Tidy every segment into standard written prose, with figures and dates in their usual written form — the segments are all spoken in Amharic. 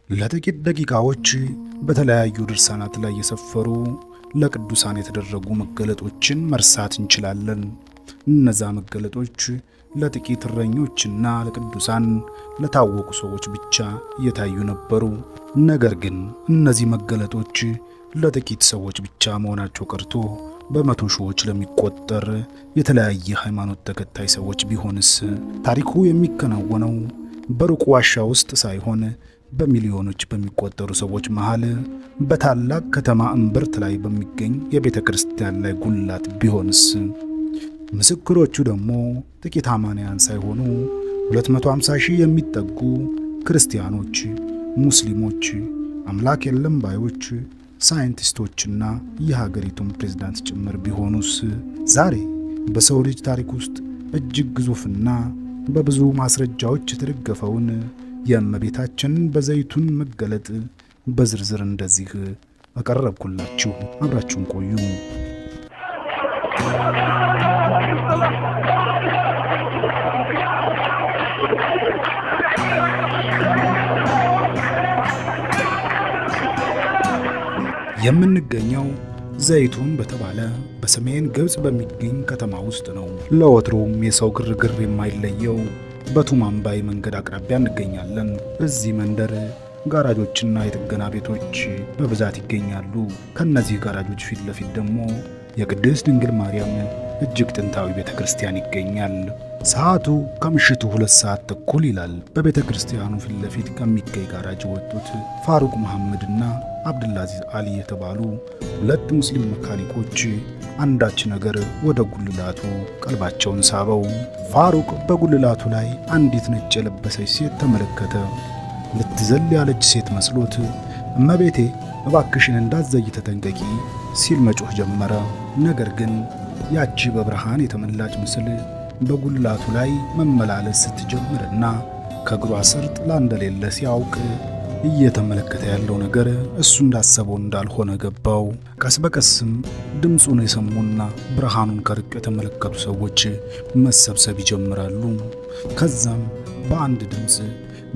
ለጥቂት ደቂቃዎች በተለያዩ ድርሳናት ላይ የሰፈሩ ለቅዱሳን የተደረጉ መገለጦችን መርሳት እንችላለን። እነዛ መገለጦች ለጥቂት እረኞችና ለቅዱሳን ለታወቁ ሰዎች ብቻ የታዩ ነበሩ። ነገር ግን እነዚህ መገለጦች ለጥቂት ሰዎች ብቻ መሆናቸው ቀርቶ በመቶ ሺዎች ለሚቆጠር የተለያየ ሃይማኖት ተከታይ ሰዎች ቢሆንስ? ታሪኩ የሚከናወነው በሩቅ ዋሻ ውስጥ ሳይሆን በሚሊዮኖች በሚቆጠሩ ሰዎች መሃል በታላቅ ከተማ እምብርት ላይ በሚገኝ የቤተ ክርስቲያን ላይ ጉልላት ቢሆንስ? ምስክሮቹ ደግሞ ጥቂት አማንያን ሳይሆኑ 250 ሺህ የሚጠጉ ክርስቲያኖች፣ ሙስሊሞች፣ አምላክ የለም ባዮች፣ ሳይንቲስቶችና የሀገሪቱን ፕሬዝዳንት ጭምር ቢሆኑስ? ዛሬ በሰው ልጅ ታሪክ ውስጥ እጅግ ግዙፍና በብዙ ማስረጃዎች የተደገፈውን የእመቤታችንን በዘይቱን መገለጥ በዝርዝር እንደዚህ አቀረብኩላችሁ። አብራችሁን ቆዩ። የምንገኘው ዘይቱን በተባለ በሰሜን ግብጽ በሚገኝ ከተማ ውስጥ ነው። ለወትሮም የሰው ግርግር የማይለየው በቱማምባይ መንገድ አቅራቢያ እንገኛለን። እዚህ መንደር ጋራጆችና የጥገና ቤቶች በብዛት ይገኛሉ። ከነዚህ ጋራጆች ፊት ለፊት ደግሞ የቅድስት ድንግል ማርያም እጅግ ጥንታዊ ቤተ ክርስቲያን ይገኛል። ሰዓቱ ከምሽቱ 2 ሰዓት ተኩል ይላል። በቤተ ክርስቲያኑ ፊት ለፊት ከሚገኝ ጋራጅ የወጡት ፋሩቅ መሐመድና አብዱልአዚዝ አሊ የተባሉ 2 ሙስሊም መካኒኮች አንዳች ነገር ወደ ጉልላቱ ቀልባቸውን ሳበው። ፋሩቅ በጉልላቱ ላይ አንዲት ነጭ የለበሰች ሴት ተመለከተ። ልትዘል ያለች ሴት መስሎት እመቤቴ እባክሽን እንዳትዘይ ተጠንቀቂ ሲል መጮህ ጀመረ። ነገር ግን ያቺ በብርሃን የተመላች ምስል በጉልላቱ ላይ መመላለስ ስትጀምርና ከእግሯ ስር ጥላ እንደሌለ ሲያውቅ እየተመለከተ ያለው ነገር እሱ እንዳሰበው እንዳልሆነ ገባው። ቀስ በቀስም ድምፁን የሰሙና ብርሃኑን ከርቅ የተመለከቱ ሰዎች መሰብሰብ ይጀምራሉ። ከዛም በአንድ ድምፅ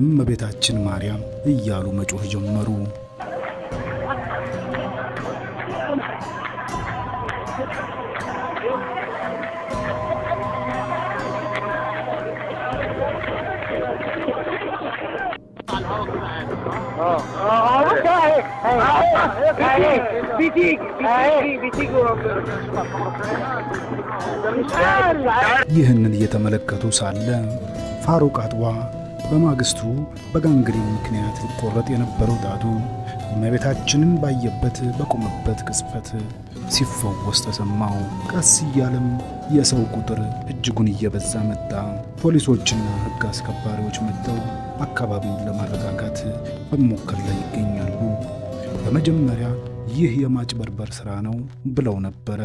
እመቤታችን ማርያም እያሉ መጮህ ጀመሩ። ይህንን እየተመለከቱ ሳለ ፋሩቅ አጥዋ በማግስቱ በጋንግሪን ምክንያት ሊቆረጥ የነበረው ጣቱ እመቤታችንን ባየበት በቆመበት ቅጽበት ሲፈወስ ተሰማው። ቀስ እያለም የሰው ቁጥር እጅጉን እየበዛ መጣ። ፖሊሶችና ሕግ አስከባሪዎች መጥተው አካባቢውን ለማረጋጋት በመሞከር ላይ ይገኛሉ። በመጀመሪያ ይህ የማጭበርበር ሥራ ነው ብለው ነበረ።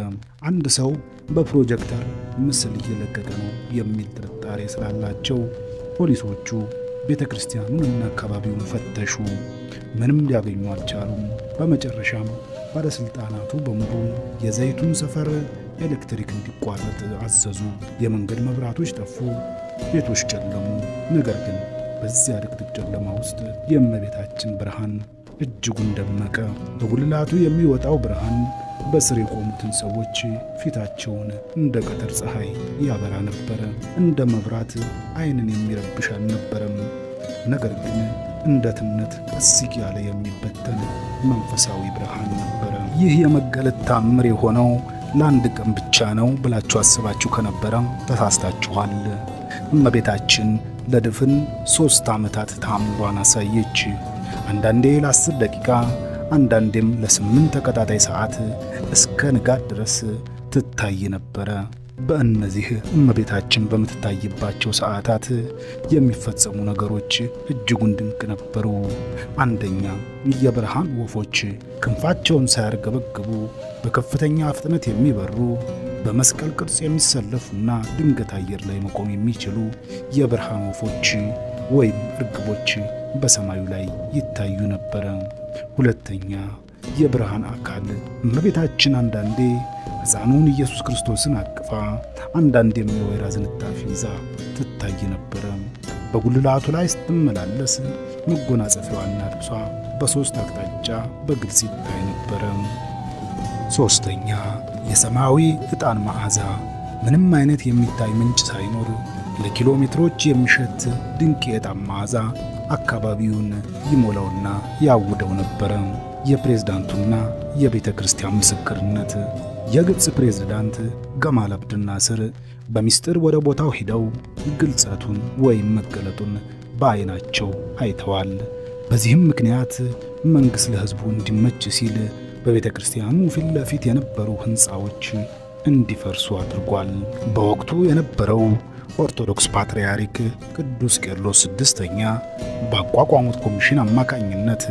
አንድ ሰው በፕሮጀክተር ምስል እየለቀቀ ነው የሚል ጥርጣሬ ስላላቸው ፖሊሶቹ ቤተ ክርስቲያኑንና አካባቢውን ፈተሹ። ምንም ሊያገኙ አልቻሉም። በመጨረሻም ባለሥልጣናቱ በሙሉ የዘይቱን ሰፈር ኤሌክትሪክ እንዲቋረጥ አዘዙ። የመንገድ መብራቶች ጠፉ፣ ቤቶች ጨለሙ። ነገር ግን በዚያ ድቅድቅ ጨለማ ውስጥ የእመቤታችን ብርሃን እጅጉን ደመቀ። በጉልላቱ የሚወጣው ብርሃን በስር የቆሙትን ሰዎች ፊታቸውን እንደ ቀትር ፀሐይ ያበራ ነበረ። እንደ መብራት ዓይንን የሚረብሽ አልነበረም። ነገር ግን እንደ ትነት ቀስ እያለ የሚበተን መንፈሳዊ ብርሃን ነበረ። ይህ የመገለጥ ታምር የሆነው ለአንድ ቀን ብቻ ነው ብላችሁ አስባችሁ ከነበረ ተሳስታችኋል። እመቤታችን ለድፍን 3 ዓመታት ታምሯን አሳየች። አንዳንዴ ለ10 ደቂቃ አንዳንዴም ለ8 ተከታታይ ሰዓት እስከ ንጋት ድረስ ትታይ ነበረ። በእነዚህ እመቤታችን በምትታይባቸው ሰዓታት የሚፈጸሙ ነገሮች እጅጉን ድንቅ ነበሩ። አንደኛ፣ የብርሃን ወፎች ክንፋቸውን ሳያርገበግቡ በከፍተኛ ፍጥነት የሚበሩ በመስቀል ቅርጽ የሚሰለፉና ድንገት አየር ላይ መቆም የሚችሉ የብርሃን ወፎች ወይም እርግቦች በሰማዩ ላይ ይታዩ ነበረ። ሁለተኛ፣ የብርሃን አካል እመቤታችን አንዳንዴ ሕፃኑን ኢየሱስ ክርስቶስን አቅፋ አንዳንዴም የወይራ ዝንጣፊ ይዛ ትታይ ነበረ። በጉልላቱ ላይ ስትመላለስ መጎናጸፊያዋና ልብሷ በሶስት አቅጣጫ በግልጽ ይታይ ነበረ። ሶስተኛ፣ የሰማያዊ ዕጣን መዓዛ። ምንም አይነት የሚታይ ምንጭ ሳይኖር ለኪሎ ሜትሮች የሚሸት ድንቅ የዕጣን መዓዛ አካባቢውን ይሞላውና ያውደው ነበረ። የፕሬዝዳንቱና የቤተ ክርስቲያን ምስክርነት። የግብፅ ፕሬዝዳንት ገማል አብደል ናስር በሚስጥር ወደ ቦታው ሄደው ግልጸቱን ወይም መገለጡን በዓይናቸው አይተዋል። በዚህም ምክንያት መንግሥት ለሕዝቡ እንዲመች ሲል በቤተ ክርስቲያኑ ፊት ለፊት የነበሩ ሕንፃዎች እንዲፈርሱ አድርጓል። በወቅቱ የነበረው ኦርቶዶክስ ፓትርያርክ ቅዱስ ቄርሎስ ስድስተኛ ባቋቋሙት ኮሚሽን አማካኝነት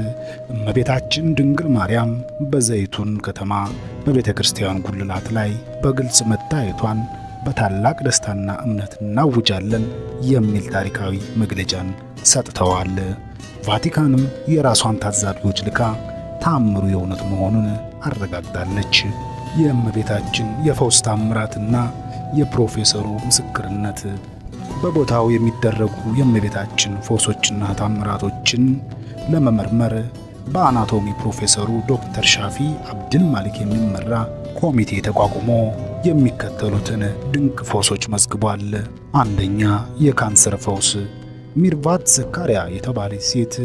እመቤታችን ድንግል ማርያም በዘይቱን ከተማ በቤተ ክርስቲያን ጉልላት ላይ በግልጽ መታየቷን በታላቅ ደስታና እምነት እናውጃለን የሚል ታሪካዊ መግለጫን ሰጥተዋል። ቫቲካንም የራሷን ታዛቢዎች ልካ ታምሩ የእውነት መሆኑን አረጋግጣለች። የእመቤታችን የፈውስ ታምራትና የፕሮፌሰሩ ምስክርነት። በቦታው የሚደረጉ የእመቤታችን ፈውሶችና ታምራቶችን ለመመርመር በአናቶሚ ፕሮፌሰሩ ዶክተር ሻፊ አብድል ማሊክ የሚመራ ኮሚቴ ተቋቁሞ የሚከተሉትን ድንቅ ፈውሶች መዝግቧል። አንደኛ፣ የካንሰር ፈውስ። ሚርቫት ዘካሪያ የተባለች ሴት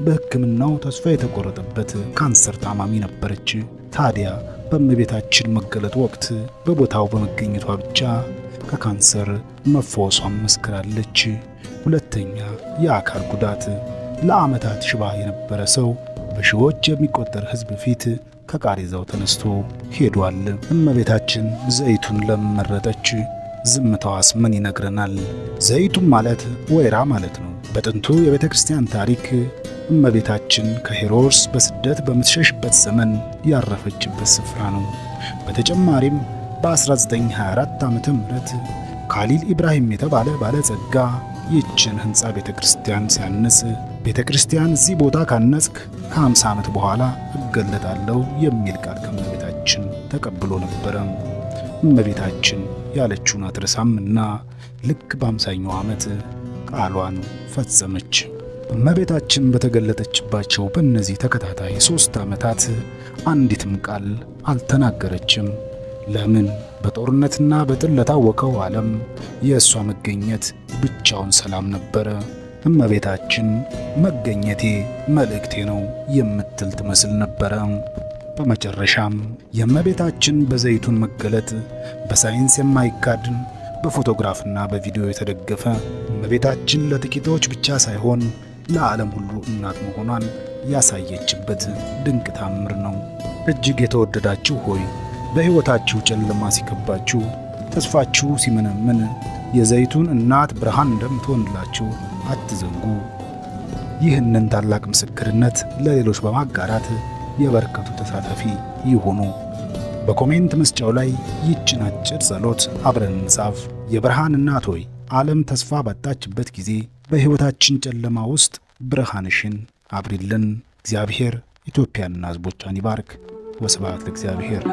በሕክምናው ተስፋ የተቆረጠበት ካንሰር ታማሚ ነበረች። ታዲያ በእመቤታችን መገለጥ ወቅት በቦታው በመገኘቷ ብቻ ከካንሰር መፈወሷን መስክራለች። ሁለተኛ፣ የአካል ጉዳት። ለዓመታት ሽባ የነበረ ሰው በሺዎች የሚቆጠር ሕዝብ ፊት ከቃሬዛው ተነስቶ ሄዷል። እመቤታችን ዘይቱን ለመረጠች ዝምታዋስ ምን ይነግረናል? ዘይቱን ማለት ወይራ ማለት ነው። በጥንቱ የቤተ ክርስቲያን ታሪክ እመቤታችን ከሄሮድስ በስደት በምትሸሽበት ዘመን ያረፈችበት ስፍራ ነው። በተጨማሪም በ1924 ዓመተ ምህረት ካሊል ኢብራሂም የተባለ ባለጸጋ ይህችን ሕንፃ ቤተ ክርስቲያን ሲያንጽ ቤተ ክርስቲያን እዚህ ቦታ ካነጽክ ከ50 ዓመት በኋላ እገለጣለሁ የሚል ቃል ከእመቤታችን ተቀብሎ ነበረ። እመቤታችን ያለችውን አትረሳምና ልክ በ50ኛው ዓመት ቃሏን ፈጸመች። እመቤታችን በተገለጠችባቸው በእነዚህ ተከታታይ 3 ዓመታት አንዲትም ቃል አልተናገረችም። ለምን? በጦርነትና በጥል ለታወከው ዓለም የእሷ መገኘት ብቻውን ሰላም ነበረ። እመቤታችን መገኘቴ መልእክቴ ነው የምትል ትመስል ነበረ። በመጨረሻም የእመቤታችን በዘይቱን መገለጥ በሳይንስ የማይካድን በፎቶግራፍና በቪዲዮ የተደገፈ እመቤታችን ለጥቂቶች ብቻ ሳይሆን ለዓለም ሁሉ እናት መሆኗን ያሳየችበት ድንቅ ታምር ነው። እጅግ የተወደዳችሁ ሆይ በሕይወታችሁ ጨለማ ሲከባችሁ፣ ተስፋችሁ ሲመነምን የዘይቱን እናት ብርሃን እንደምትሆንላችሁ አትዘንጉ። ይህንን ታላቅ ምስክርነት ለሌሎች በማጋራት የበረከቱ ተሳታፊ ይሁኑ። በኮሜንት መስጫው ላይ ይህችን አጭር ጸሎት አብረን እንጻፍ። የብርሃን እናት ሆይ ዓለም ተስፋ ባጣችበት ጊዜ በሕይወታችን ጨለማ ውስጥ ብርሃንሽን አብሪልን። እግዚአብሔር ኢትዮጵያንና ሕዝቦቿን ይባርክ። ወስብሐት ለእግዚአብሔር።